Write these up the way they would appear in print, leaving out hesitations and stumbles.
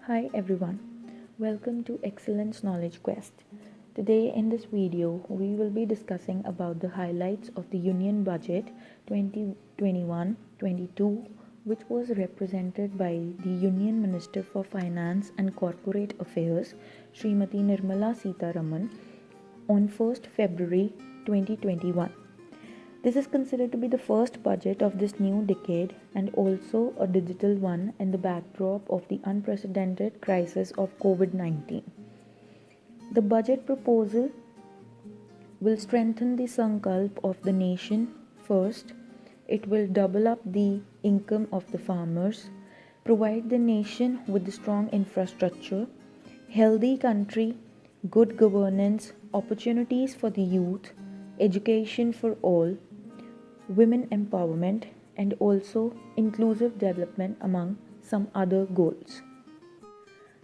Hi everyone, welcome to Excellence Knowledge Quest. Today in this video we will be discussing about the highlights of the Union Budget 2021-22 which was represented by the Union Minister for Finance and Corporate Affairs Srimati Nirmala Sitharaman on 1st February 2021. This is considered to be the first budget of this new decade and also a digital one in the backdrop of the unprecedented crisis of COVID 19. The budget proposal will strengthen the Sankalp of the nation first. It will double up the income of the farmers, provide the nation with the strong infrastructure, healthy country, good governance, opportunities for the youth, education for all, women empowerment, and also inclusive development among some other goals.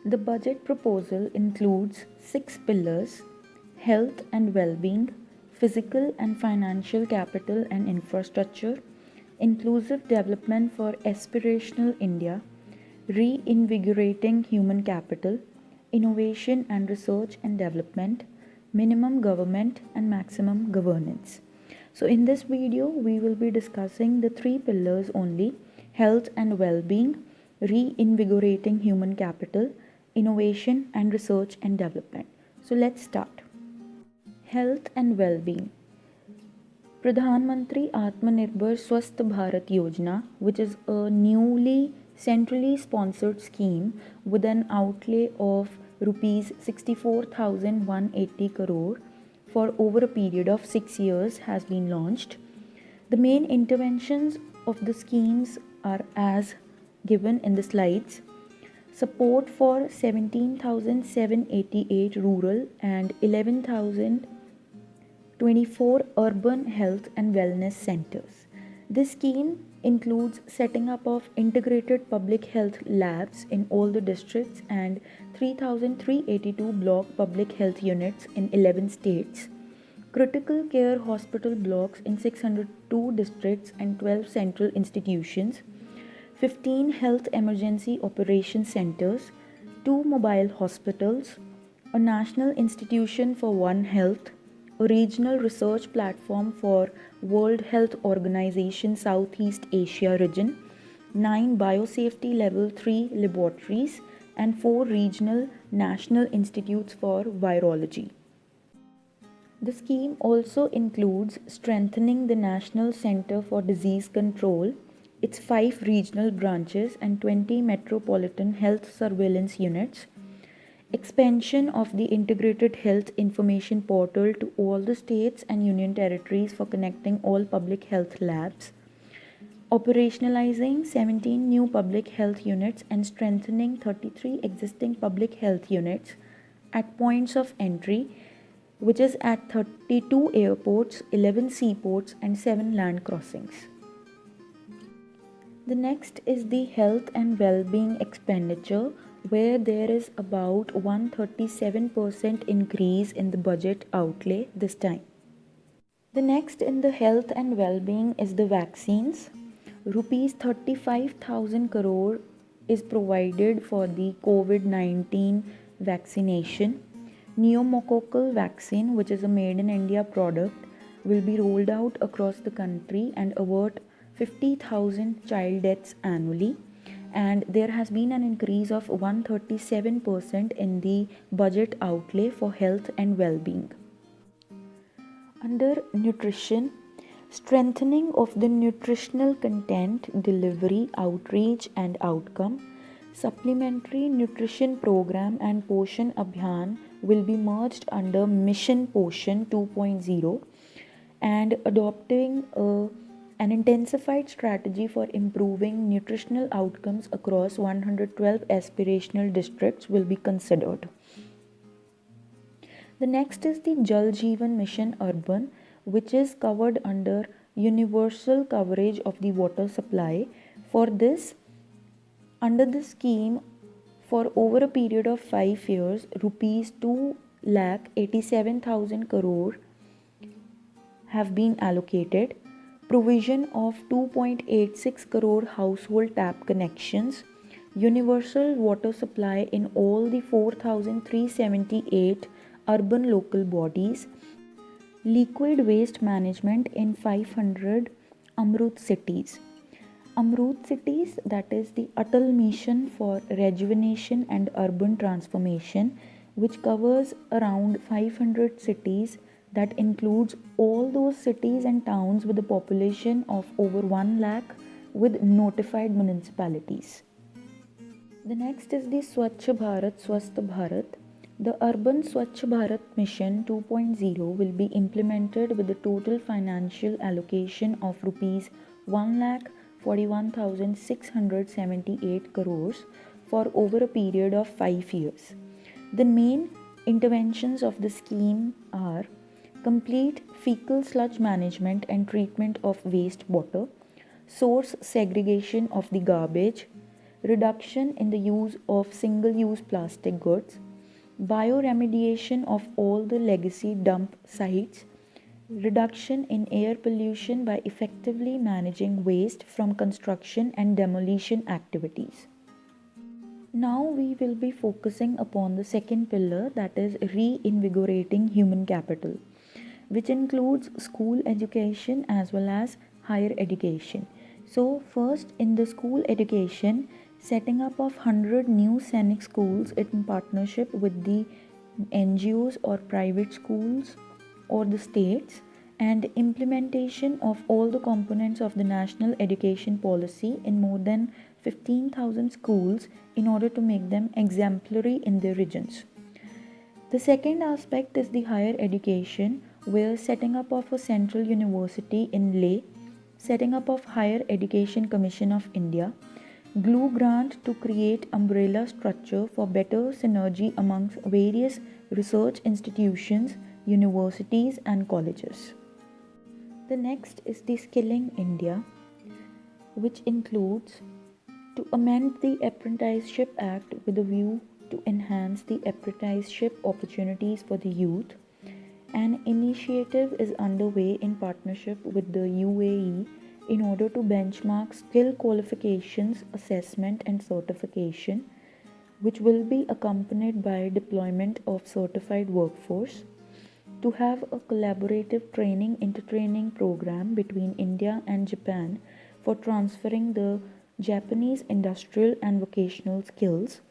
The budget proposal includes 6 pillars: health and well being, physical and financial capital and infrastructure, inclusive development for aspirational India, reinvigorating human capital, innovation and research and development, minimum government, and maximum governance. So, in this video, we will be discussing the 3 pillars only: health and well being, reinvigorating human capital, innovation and research and development. So, let's start. Health and well being. Pradhan Mantri Atmanirbhar Swasth Bharat Yojana, which is a newly centrally sponsored scheme with an outlay of rupees 64,180 crore for over a period of 6 years, has been launched. The main interventions of the schemes are as given in the slides: support for 17,788 rural and 11,024 urban health and wellness centers. This scheme includes setting up of integrated public health labs in all the districts and 3,382 block public health units in 11 states, critical care hospital blocks in 602 districts and 12 central institutions, 15 health emergency operation centers, 2 mobile hospitals, a national institution for One Health, a regional research platform for World Health Organization Southeast Asia region, 9 biosafety level 3 laboratories, and 4 regional national institutes for virology. The scheme also includes strengthening the National Center for Disease Control, its 5 regional branches and 20 metropolitan health surveillance units, expansion of the Integrated Health Information Portal to all the states and union territories for connecting all public health labs, operationalizing 17 new public health units and strengthening 33 existing public health units at points of entry, which is at 32 airports, 11 seaports, and 7 land crossings. The next is the health and well-being expenditure, where there is about 137% increase in the budget outlay this time. The next in the health and well-being is the vaccines. Rupees 35,000 crore is provided for the COVID-19 vaccination. Pneumococcal vaccine, which is a made in India product, will be rolled out across the country and avert 50,000 child deaths annually. And there has been an increase of 137% in the budget outlay for health and well-being. Under nutrition, strengthening of the nutritional content, delivery, outreach, and outcome, supplementary nutrition program and Poshan Abhiyan will be merged under Mission Poshan 2.0 and adopting an intensified strategy for improving nutritional outcomes across 112 aspirational districts will be considered. The next is the Jal Jeevan Mission Urban, which is covered under universal coverage of the water supply. For this, under the scheme, for over a period of 5 years, rupees 2,87,000 crore have been allocated. Provision of 2.86 crore household tap connections, universal water supply in all the 4,378 urban local bodies, liquid waste management in 500 Amrut cities. Amrut cities, that is the Atal Mission for Rejuvenation and Urban Transformation, which covers around 500 cities, that includes all those cities and towns with a population of over 1 lakh with notified municipalities. The next is the Swachh Bharat Swasth Bharat. The Urban Swachh Bharat Mission 2.0 will be implemented with a total financial allocation of rupees 1,41,678 crores for over a period of 5 years. The main interventions of the scheme are complete fecal sludge management and treatment of wastewater, source segregation of the garbage, reduction in the use of single use plastic goods, bioremediation of all the legacy dump sites, reduction in air pollution by effectively managing waste from construction and demolition activities. Now we will be focusing upon the second pillar, that is reinvigorating human capital, which includes school education as well as higher education. So, first in the school education, setting up of 100 new scenic schools in partnership with the NGOs or private schools or the states, and implementation of all the components of the national education policy in more than 15,000 schools in order to make them exemplary in their regions. The second aspect is the higher education, where setting up of a central university in Leh, setting up of Higher Education Commission of India, glue grant to create umbrella structure for better synergy amongst various research institutions, universities and colleges. The next is the Skilling India, which includes to amend the Apprenticeship Act with a view to enhance the apprenticeship opportunities for the youth. An initiative is underway in partnership with the UAE in order to benchmark skill qualifications, assessment, and certification, which will be accompanied by deployment of certified workforce. To have a collaborative training intertraining program between India and Japan for transferring the Japanese industrial and vocational skills,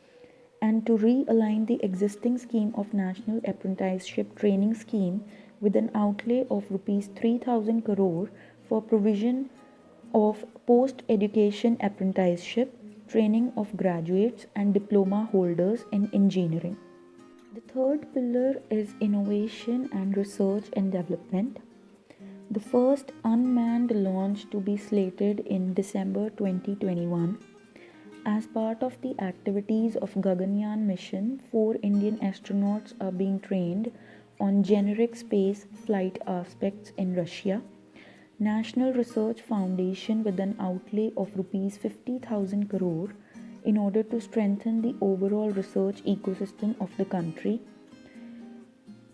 and to realign the existing scheme of National Apprenticeship Training Scheme with an outlay of rupees 3,000 crore for provision of post education apprenticeship training of graduates and diploma holders in engineering. The third pillar is innovation and research and development. The first unmanned launch to be slated in December 2021. As part of the activities of Gaganyaan mission, 4 Indian astronauts are being trained on generic space flight aspects in Russia. National Research Foundation with an outlay of rupees 50,000 crore in order to strengthen the overall research ecosystem of the country.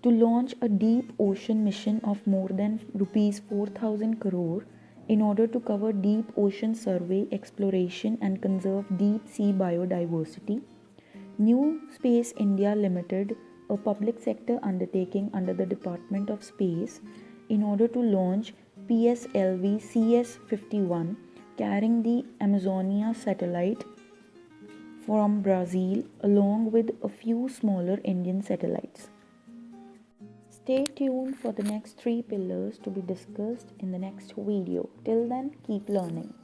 To launch a deep ocean mission of more than rupees 4,000 crore in order to cover deep ocean survey, exploration and conserve deep sea biodiversity. New Space India Limited, a public sector undertaking under the Department of Space, in order to launch PSLV CS-51 carrying the Amazonia satellite from Brazil along with a few smaller Indian satellites. Stay tuned for the next 3 pillars to be discussed in the next video. Till then, keep learning.